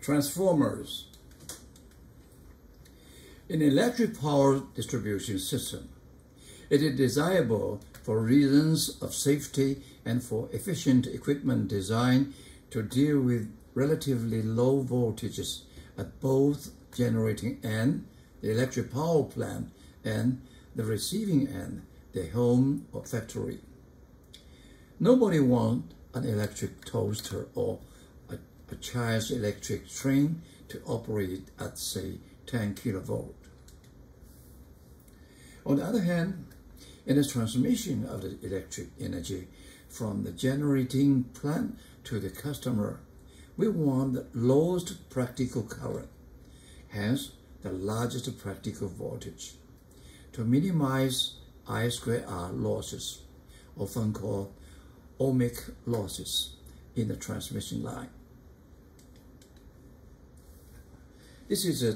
Transformers. In electric power distribution system, it is desirable for reasons of safety and for efficient equipment design to deal with relatively low voltages at both generating end, the electric power plant, and the receiving end, the home or factory. Nobody wants an electric toaster or a child's electric train to operate at, say, 10 kilovolt. On the other hand, in the transmission of the electric energy from the generating plant to the customer, we want the lowest practical current, hence the largest practical voltage, to minimize I²R losses, often called ohmic losses, in the transmission line. This is a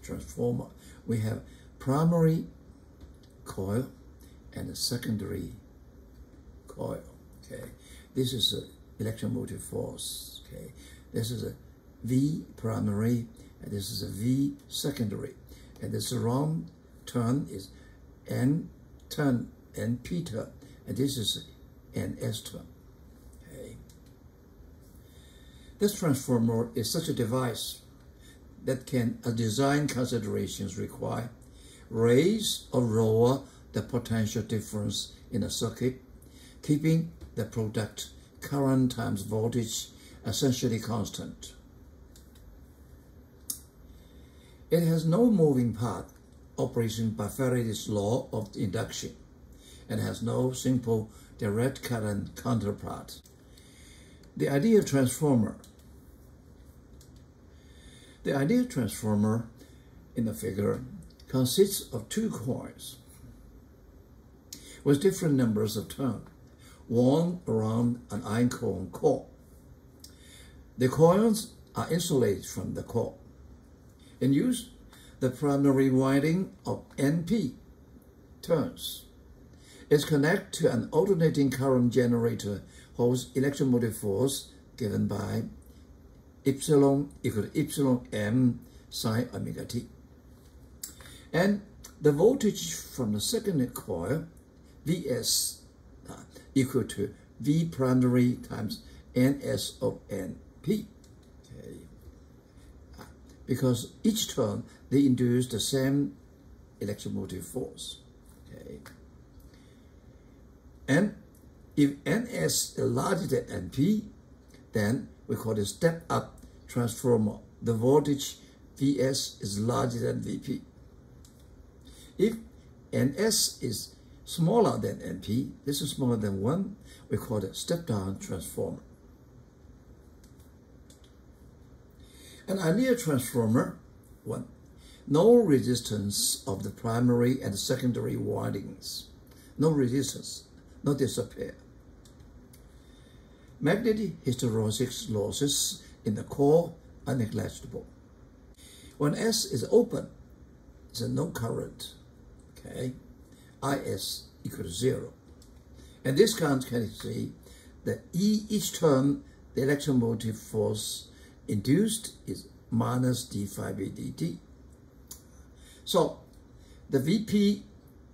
transformer. We have primary coil and a secondary coil. This is an electromotive force. This is a V primary and this is a V secondary. And the surround turn is N turn, NP turn, and this is NS turn. This transformer is such a device that can, as design considerations require, raise or lower the potential difference in a circuit, keeping the product current times voltage essentially constant. It has no moving part, operating by Faraday's law of induction, and has no simple direct current counterpart. The ideal transformer in the figure consists of two coils with different numbers of turns, wound around an iron core. The coils are insulated from the core. In use, the primary winding of NP turns is connected to an alternating current generator whose electromotive force given by epsilon equal to epsilon m sine omega t. And the voltage from the second coil, Vs, equal to V primary times Ns of Np. Because each turn, they induce the same electromotive force. And if Ns is larger than Np, then we call it step-up transformer. The voltage Vs is larger than Vp. If Ns is smaller than Np, this is smaller than 1, we call it step-down transformer. An ideal transformer, 1. No resistance of the primary and secondary windings. No resistance, no disappear. Magnetic hysteresis losses in the core are negligible. When S is open, there's no current. Is equal to 0. And this can see that each turn the electromotive force induced is minus d phi by dt. So the Vp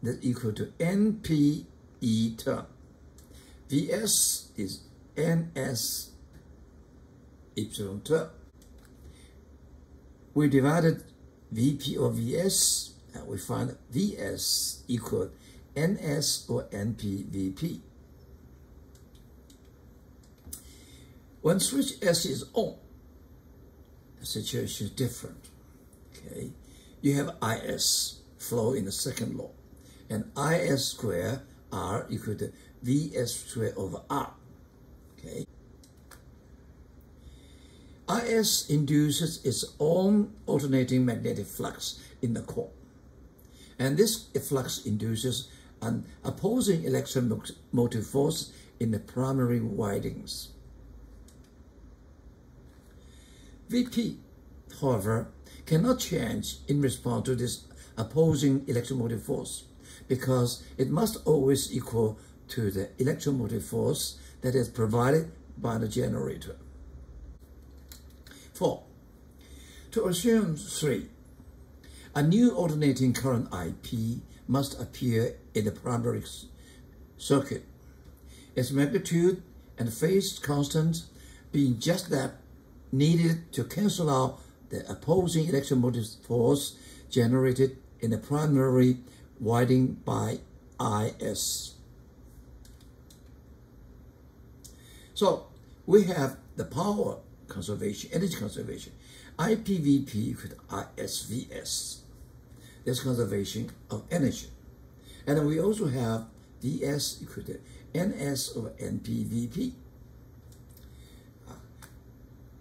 is equal to Np E turn. Vs is Ns epsilon turn. We divided Vp or Vs, and we find Vs equal Ns or Np Vp. When switch S is on, the situation is different. You have Is flow in the second law, and Is square R equal to Vs square over R. Is induces its own alternating magnetic flux in the core, and this flux induces an opposing electromotive force in the primary windings. Vp, however, cannot change in response to this opposing electromotive force because it must always equal to the electromotive force that is provided by the generator. 4. To assume 3. A new alternating current IP must appear in the primary circuit. Its magnitude and phase constant being just that needed to cancel out the opposing electromotive force generated in the primary winding by IS. So we have the power conservation, energy conservation. IPVP equal to ISVS. That's conservation of energy. And then we also have VS equal to NS over NPVP.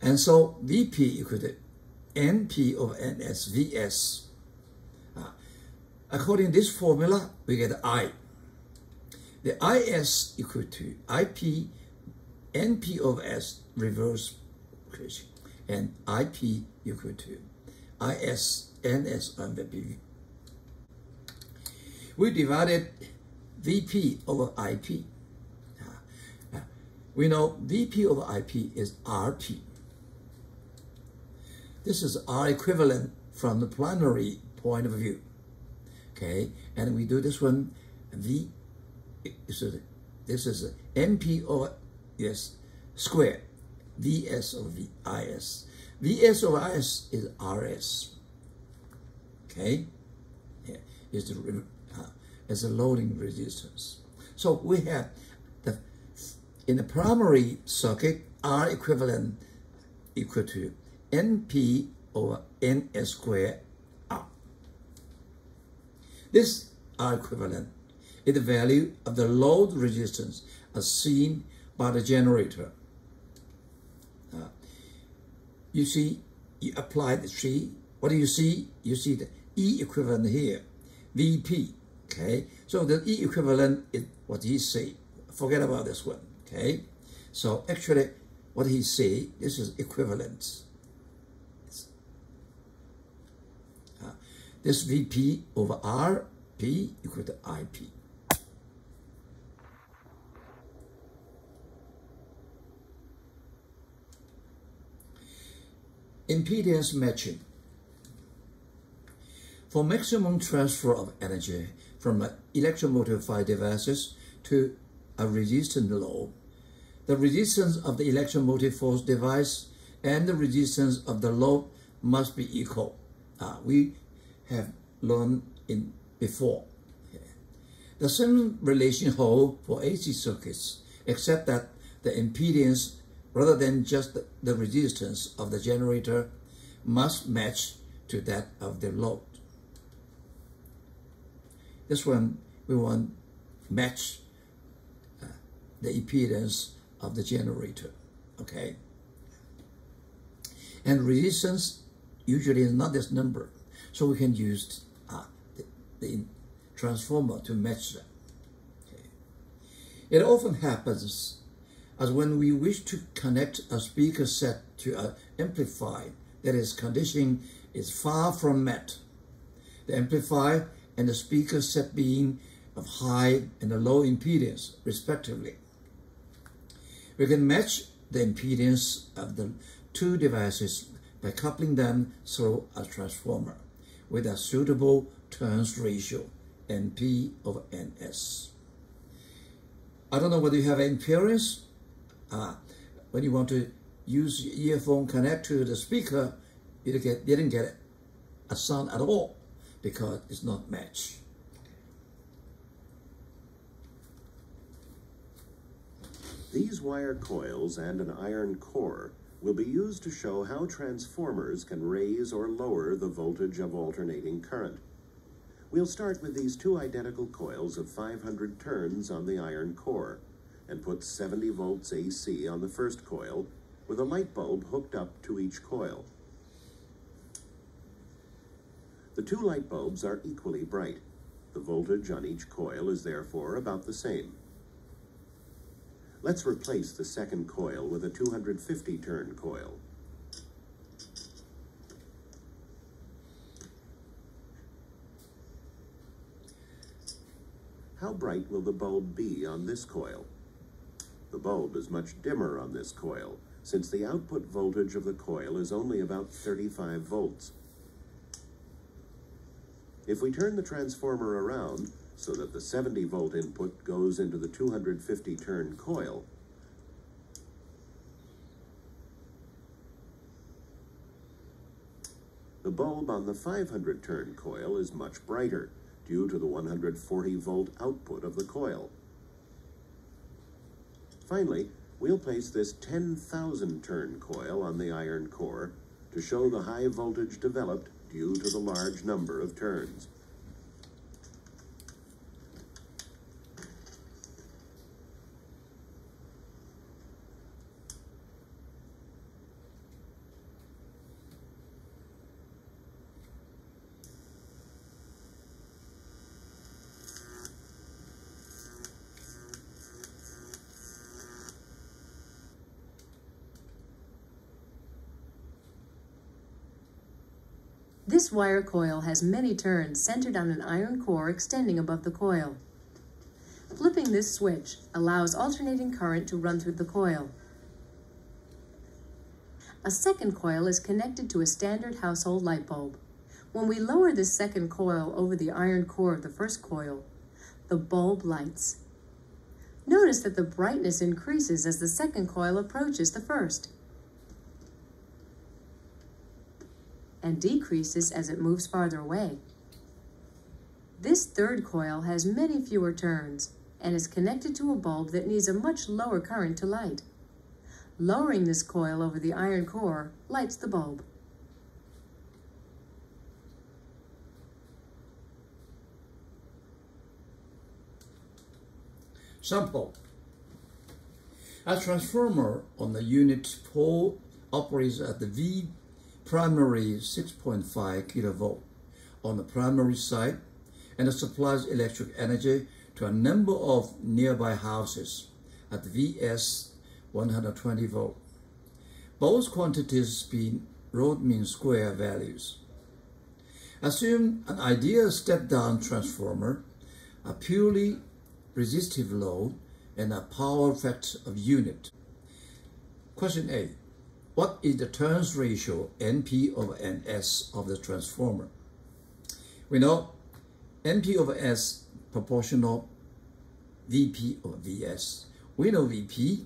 And so VP equal to NP over NSVS. According to this formula, we get I. The IS equal to IP NP over S reverse equation, and IP equal to IS NS under PV. We divided VP over IP. We know VP over IP is RP. This is R equivalent from the primary point of view. Okay, and we do this one V. So this is NP over S squared, VS over VIS. VS over IS is RS. Okay, yeah, is the loading resistance. So we have in the primary circuit, R equivalent equal to NP over NS squared R. This R equivalent is the value of the load resistance as seen by the generator. You see, you apply the tree. What do you see? You see the E equivalent here, VP. Okay, so the E equivalent is what he say. Forget about this one. Okay, so actually, what he say, this is equivalent. This VP over RP equal to IP. Impedance matching. For maximum transfer of energy from electromotive devices to a resistant load, the resistance of the electromotive force device and the resistance of the load must be equal. We have learned in before. The same relation holds for AC circuits, except that the impedance, rather than just the resistance of the generator, must match to that of the load. This one, we want match the impedance of the generator, okay? And resistance usually is not this number, so we can use the transformer to match them. Okay. It often happens as when we wish to connect a speaker set to an amplifier that its condition is far from met. The amplifier and the speaker set being of high and a low impedance, respectively. We can match the impedance of the two devices by coupling them through a transformer with a suitable turns ratio, NP over NS. I don't know whether you have experience. When you want to use your earphone connect to the speaker, you didn't get a sound at all because it's not matched. These wire coils and an iron core will be used to show how transformers can raise or lower the voltage of alternating current. We'll start with these two identical coils of 500 turns on the iron core and put 70 volts AC on the first coil with a light bulb hooked up to each coil. The two light bulbs are equally bright. The voltage on each coil is therefore about the same. Let's replace the second coil with a 250 turn coil. How bright will the bulb be on this coil? The bulb is much dimmer on this coil, since the output voltage of the coil is only about 35 volts. If we turn the transformer around so that the 70-volt input goes into the 250-turn coil, the bulb on the 500-turn coil is much brighter due to the 140-volt output of the coil. Finally, we'll place this 10,000-turn coil on the iron core to show the high voltage developed due to the large number of turns. This wire coil has many turns centered on an iron core extending above the coil. Flipping this switch allows alternating current to run through the coil. A second coil is connected to a standard household light bulb. When we lower this second coil over the iron core of the first coil, the bulb lights. Notice that the brightness increases as the second coil approaches the first, and decreases as it moves farther away. This third coil has many fewer turns and is connected to a bulb that needs a much lower current to light. Lowering this coil over the iron core lights the bulb. Sample. A transformer on the unit pole operates at the V primary 6.5 kilovolt on the primary side and supplies electric energy to a number of nearby houses at VS 120 volt. Both quantities being root mean square values. Assume an ideal step-down transformer, a purely resistive load, and a power factor of unit. Question A. What is the turns ratio NP over NS of the transformer? We know NP over S proportional VP over VS. We know VP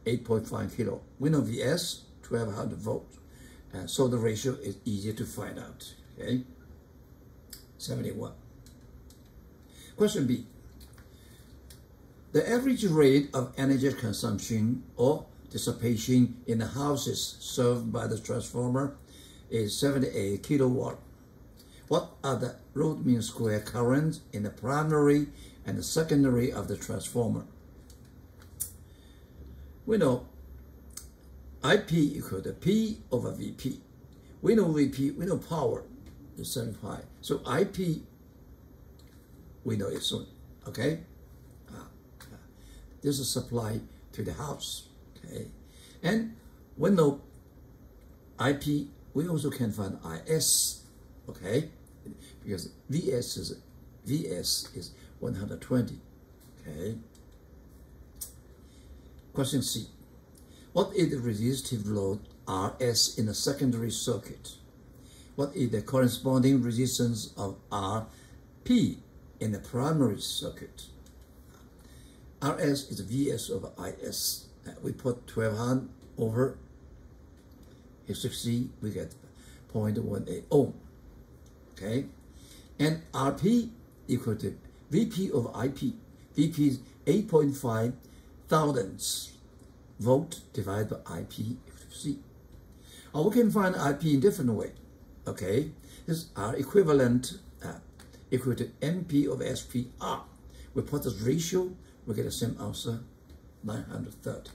8.5 kilo. We know VS 1200 volts. So the ratio is easier to find out. Okay, 71. Question B. The average rate of energy consumption or dissipation in the houses served by the transformer is 78 kilowatt. What are the root mean square currents in the primary and the secondary of the transformer? We know IP equal to P over VP. We know VP, we know power is 75. So IP, we know it's soon, okay? This is supply to the house. Okay, and we know IP, we also can find IS, okay, because VS is 120, okay. Question C. What is the resistive load RS in the secondary circuit? What is the corresponding resistance of RP in the primary circuit? RS is VS over IS. We put 1200 over 60, we get 0.18 ohm. Okay, and RP equal to VP over IP. VP is 8.5 thousandths volt divided by IP equal to C. Or we can find IP in different way. Okay, this is R equivalent equal to MP over SPR. We put this ratio, we get the same answer, 930.